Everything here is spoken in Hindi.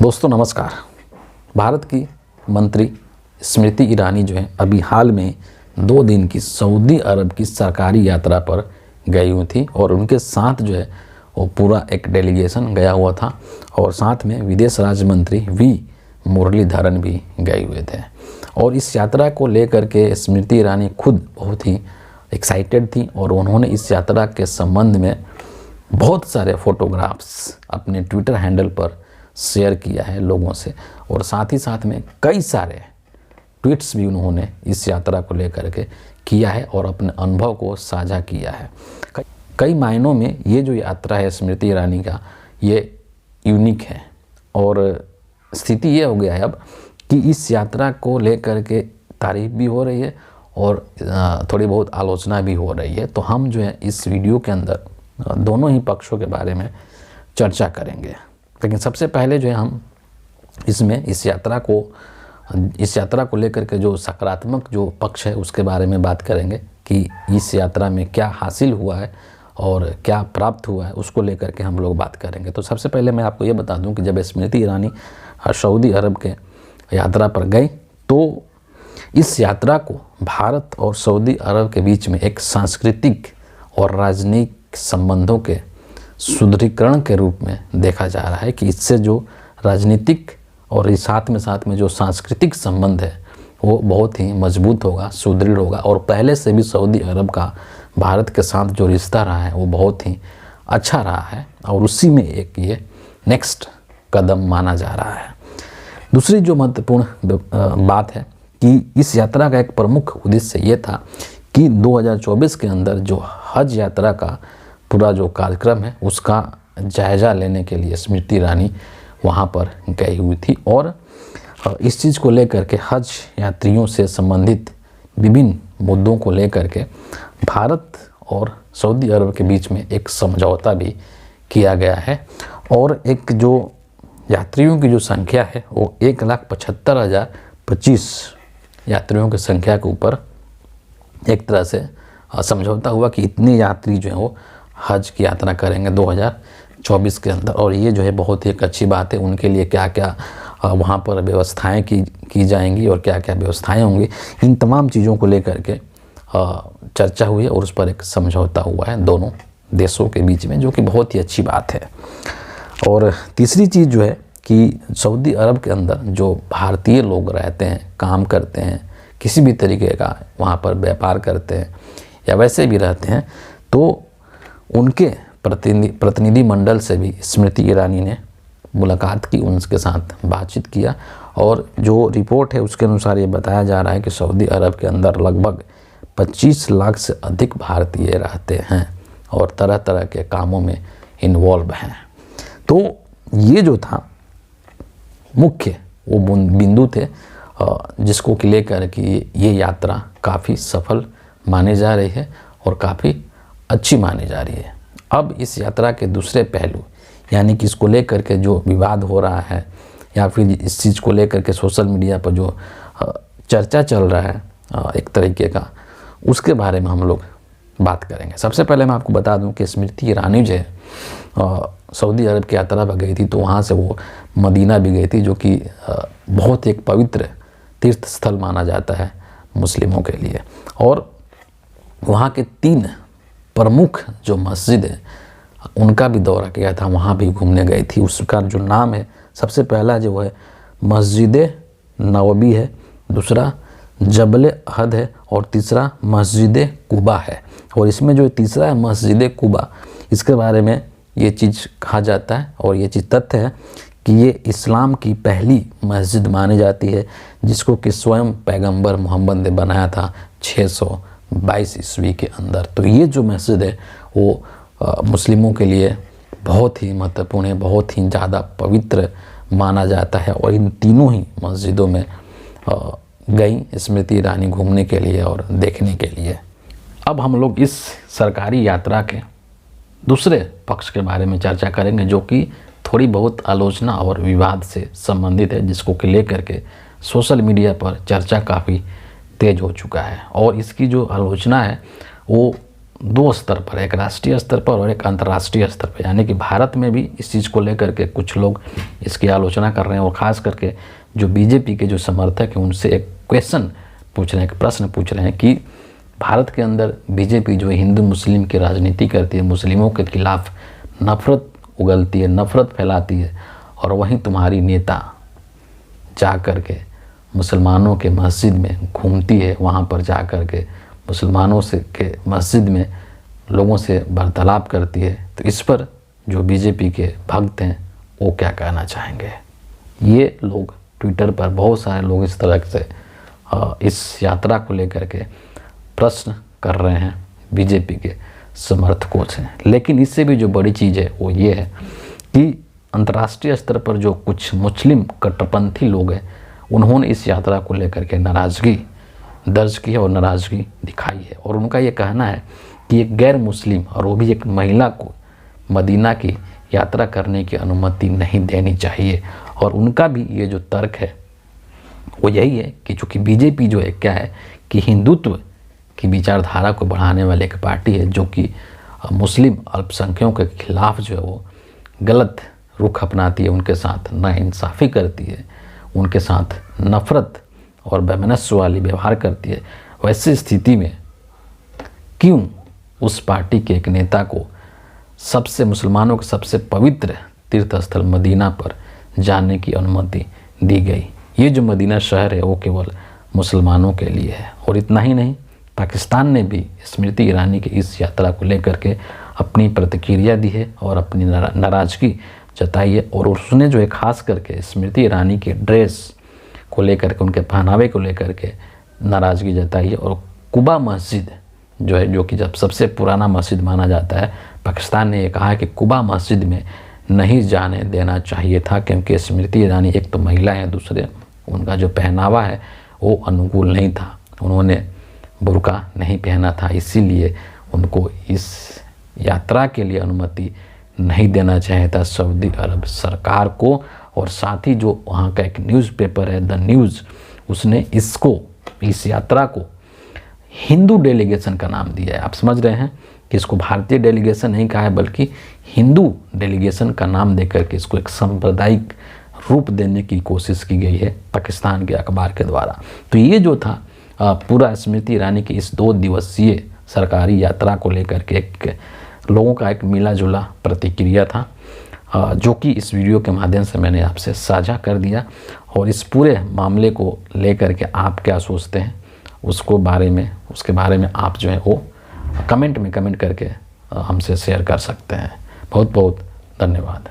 दोस्तों नमस्कार। भारत की मंत्री स्मृति ईरानी जो है अभी हाल में 2 दिन की सऊदी अरब की सरकारी यात्रा पर गई हुई थी और उनके साथ जो है वो पूरा एक डेलीगेशन गया हुआ था और साथ में विदेश राज्य मंत्री वी मुरलीधरन भी गए हुए थे। और इस यात्रा को लेकर के स्मृति ईरानी खुद बहुत ही एक्साइटेड थी और उन्होंने इस यात्रा के संबंध में बहुत सारे फोटोग्राफ्स अपने ट्विटर हैंडल पर शेयर किया है लोगों से और साथ ही साथ में कई सारे ट्वीट्स भी उन्होंने इस यात्रा को लेकर के किया है और अपने अनुभव को साझा किया है। कई मायनों में ये जो यात्रा है स्मृति ईरानी का ये यूनिक है और स्थिति ये हो गया है अब कि इस यात्रा को लेकर के तारीफ भी हो रही है और थोड़ी बहुत आलोचना भी हो रही है। तो हम जो है इस वीडियो के अंदर दोनों ही पक्षों के बारे में चर्चा करेंगे, लेकिन सबसे पहले जो है हम इसमें इस यात्रा को लेकर के जो सकारात्मक जो पक्ष है उसके बारे में बात करेंगे कि इस यात्रा में क्या हासिल हुआ है और क्या प्राप्त हुआ है, उसको लेकर के हम लोग बात करेंगे। तो सबसे पहले मैं आपको ये बता दूं कि जब स्मृति ईरानी सऊदी अरब के यात्रा पर गई तो इस यात्रा को भारत और सऊदी अरब के बीच में एक सांस्कृतिक और राजनीतिक संबंधों के सुदृढ़ीकरण के रूप में देखा जा रहा है कि इससे जो राजनीतिक और साथ में जो सांस्कृतिक संबंध है वो बहुत ही मजबूत होगा, सुदृढ़ होगा। और पहले से भी सऊदी अरब का भारत के साथ जो रिश्ता रहा है वो बहुत ही अच्छा रहा है और उसी में एक ये नेक्स्ट कदम माना जा रहा है। दूसरी जो महत्वपूर्ण बात है कि इस यात्रा का एक प्रमुख उद्देश्य ये था कि 2024 के अंदर जो हज यात्रा का पूरा जो कार्यक्रम है उसका जायज़ा लेने के लिए स्मृति ईरानी वहाँ पर गई हुई थी और इस चीज़ को लेकर के हज यात्रियों से संबंधित विभिन्न मुद्दों को लेकर के भारत और सऊदी अरब के बीच में एक समझौता भी किया गया है और एक जो यात्रियों की जो संख्या है वो 1,75,025 यात्रियों की संख्या के ऊपर एक तरह से समझौता हुआ कि इतने यात्री जो हैं वो हज की यात्रा करेंगे 2024 के अंदर। और ये जो है बहुत ही एक अच्छी बात है। उनके लिए क्या क्या वहाँ पर व्यवस्थाएं की जाएंगी और क्या क्या व्यवस्थाएं होंगी, इन तमाम चीज़ों को लेकर के चर्चा हुई है और उस पर एक समझौता हुआ है दोनों देशों के बीच में, जो कि बहुत ही अच्छी बात है। और तीसरी चीज़ जो है कि सऊदी अरब के अंदर जो भारतीय लोग रहते हैं, काम करते हैं, किसी भी तरीके का वहाँ पर व्यापार करते हैं या वैसे भी रहते हैं, तो उनके प्रतिनिधि मंडल से भी स्मृति ईरानी ने मुलाकात की, उनके साथ बातचीत किया और जो रिपोर्ट है उसके अनुसार ये बताया जा रहा है कि सऊदी अरब के अंदर लगभग 25 लाख से अधिक भारतीय रहते हैं और तरह तरह के कामों में इन्वॉल्व हैं। तो ये जो था मुख्य वो बिंदु थे जिसको लेकर कि ये यात्रा काफ़ी सफल मानी जा रही है और काफ़ी अच्छी मानी जा रही है। अब इस यात्रा के दूसरे पहलू यानी कि इसको लेकर के जो विवाद हो रहा है या फिर इस चीज़ को लेकर के सोशल मीडिया पर जो चर्चा चल रहा है एक तरीके का, उसके बारे में हम लोग बात करेंगे। सबसे पहले मैं आपको बता दूं कि स्मृति ईरानी जो है सऊदी अरब की यात्रा पर गई थी तो वहाँ से वो मदीना भी गई थी, जो कि बहुत एक पवित्र तीर्थ स्थल माना जाता है मुस्लिमों के लिए। और वहाँ के 3 प्रमुख जो मस्जिद है उनका भी दौरा किया था, वहाँ भी घूमने गई थी। उसका जो नाम है सबसे पहला जो है मस्जिद नबवी है, दूसरा जबल अहद है और तीसरा मस्जिद कुबा है। और इसमें जो तीसरा है मस्जिद कुबा, इसके बारे में ये चीज़ कहा जाता है और ये चीज़ तथ्य है कि ये इस्लाम की पहली मस्जिद मानी जाती है जिसको कि स्वयं पैगंबर मोहम्मद ने बनाया था 622 ईस्वी के अंदर। तो ये जो मस्जिद है वो मुस्लिमों के लिए बहुत ही महत्वपूर्ण है, बहुत ही ज़्यादा पवित्र माना जाता है। और इन तीनों ही मस्जिदों में गई स्मृति ईरानी घूमने के लिए और देखने के लिए। अब हम लोग इस सरकारी यात्रा के दूसरे पक्ष के बारे में चर्चा करेंगे, जो कि थोड़ी बहुत आलोचना और विवाद से संबंधित है, जिसको कि लेकर के सोशल मीडिया पर चर्चा काफ़ी तेज हो चुका है। और इसकी जो आलोचना है वो दो स्तर पर, एक राष्ट्रीय स्तर पर और एक अंतर्राष्ट्रीय स्तर पर, यानी कि भारत में भी इस चीज़ को लेकर के कुछ लोग इसकी आलोचना कर रहे हैं और ख़ास करके जो बीजेपी के जो समर्थक हैं उनसे एक क्वेश्चन पूछ रहे हैं, एक प्रश्न पूछ रहे हैं कि भारत के अंदर बीजेपी जो हिंदू मुस्लिम की राजनीति करती है, मुस्लिमों के खिलाफ नफरत उगलती है, नफरत फैलाती है, और वहीं तुम्हारी नेता जा कर के मुसलमानों के मस्जिद में घूमती है, वहाँ पर जा कर के मुसलमानों से के मस्जिद में लोगों से वार्तालाप करती है, तो इस पर जो बीजेपी के भक्त हैं वो क्या कहना चाहेंगे। ये लोग ट्विटर पर बहुत सारे लोग इस तरह से इस यात्रा को लेकर के प्रश्न कर रहे हैं बीजेपी के समर्थकों से। लेकिन इससे भी जो बड़ी चीज़ है वो ये है कि अंतर्राष्ट्रीय स्तर पर जो कुछ मुस्लिम कट्टरपंथी लोग हैं उन्होंने इस यात्रा को लेकर के नाराज़गी दर्ज की है और नाराज़गी दिखाई है, और उनका ये कहना है कि एक गैर मुस्लिम और वो भी एक महिला को मदीना की यात्रा करने की अनुमति नहीं देनी चाहिए। और उनका भी ये जो तर्क है वो यही है कि चूँकि बीजेपी जो है क्या है कि हिंदुत्व की विचारधारा को बढ़ाने वाली एक पार्टी है जो कि मुस्लिम अल्पसंख्यकों के खिलाफ जो है वो गलत रुख अपनाती है, उनके साथ नाइंसाफ़ी करती है, उनके साथ नफ़रत और वैमनस्य वाली व्यवहार करती है। वैसी स्थिति में क्यों उस पार्टी के एक नेता को सबसे मुसलमानों के सबसे पवित्र तीर्थस्थल मदीना पर जाने की अनुमति दी गई। ये जो मदीना शहर है वो केवल मुसलमानों के लिए है। और इतना ही नहीं, पाकिस्तान ने भी स्मृति ईरानी की इस यात्रा को लेकर के अपनी प्रतिक्रिया दी है और अपनी नाराज़गी जताई है। और उसने जो है खास करके स्मृति ईरानी के ड्रेस को लेकर के, उनके पहनावे को लेकर के नाराज़गी जताई है। और कुबा मस्जिद जो है, जो कि जब सबसे पुराना मस्जिद माना जाता है, पाकिस्तान ने ये कहा है कि कुबा मस्जिद में नहीं जाने देना चाहिए था, क्योंकि स्मृति ईरानी एक तो महिला है, दूसरे उनका जो पहनावा है वो अनुकूल नहीं था, उन्होंने बुर्का नहीं पहना था, इसीलिए उनको इस यात्रा के लिए अनुमति नहीं देना चाहिए था सऊदी अरब सरकार को। और साथ ही जो वहाँ का एक न्यूज़पेपर है द न्यूज़, उसने इस यात्रा को हिंदू डेलीगेशन का नाम दिया है। आप समझ रहे हैं कि इसको भारतीय डेलीगेशन नहीं कहा है बल्कि हिंदू डेलीगेशन का नाम देकर के इसको एक सांप्रदायिक रूप देने की कोशिश की गई है पाकिस्तान के अखबार के द्वारा। तो ये जो था पूरा स्मृति ईरानी की इस 2 दिवसीय सरकारी यात्रा को लेकर के एक लोगों का एक मिला जुला प्रतिक्रिया था, जो कि इस वीडियो के माध्यम से मैंने आपसे साझा कर दिया। और इस पूरे मामले को लेकर के आप क्या सोचते हैं उसके बारे में आप जो है वो कमेंट करके हमसे शेयर कर सकते हैं। बहुत बहुत धन्यवाद।